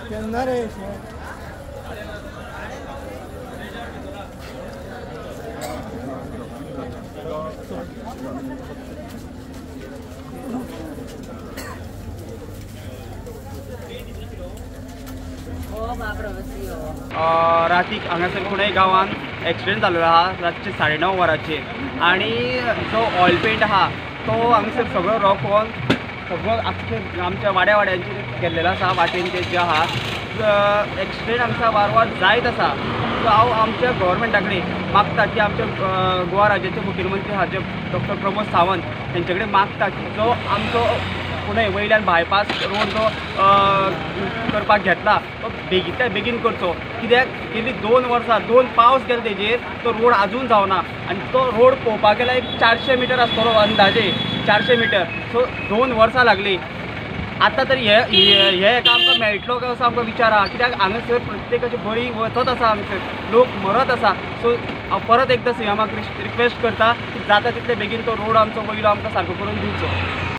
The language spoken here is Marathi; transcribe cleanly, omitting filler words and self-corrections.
केन्ना रे रातीक हांगासर कुणय गांवांत एक्सिडेंट जाल्लो आहा रातचे 9:30 वरांचेर आणि जो ऑयल पेंट आहा तो हांगासर सगळो रोखोन सगळो आख्खे आमच्या वाड्यांचेर गेल्लेलो आसा वाटेन जे आहा एक्सिडेंट हांगासर वारंवार जायत आसा. सो हांव आमच्या गव्हर्मेंटा कडेन मागता की आमच्या गोवा राज्याचे मुखेलमंत्री आहा जे डॉक्टर प्रमोद सावंत तेंचे कडेन मागता की जो आमचो पुणें वयल्यान बायपास रोड जो करपाक घेतला तो बेगींतल्या बेगीन करचो. कित्याक गेली 2 वर्सां 2 पावस गेले तेजेर तो रोड आजून जावना आनी तो रोड पळोवपाक गेल्यार एक 400 मिटर आसतलो अंदाजे 400 मिटर. सो 2 वर्सां लागली. आतां तरी हे एका आमकां मेळटलो काय असो आमकां विचार आहा. कित्याक हांगासर प्रत्येकाची बळी वचत आसा हांगासर लोक मरत आसा. सो हांव परत एकदां सीएमाक रिक्वेस्ट करता की जाता तितले बेगीन तो रोड आमचो वयलो आमकां सारको करून दिवचो.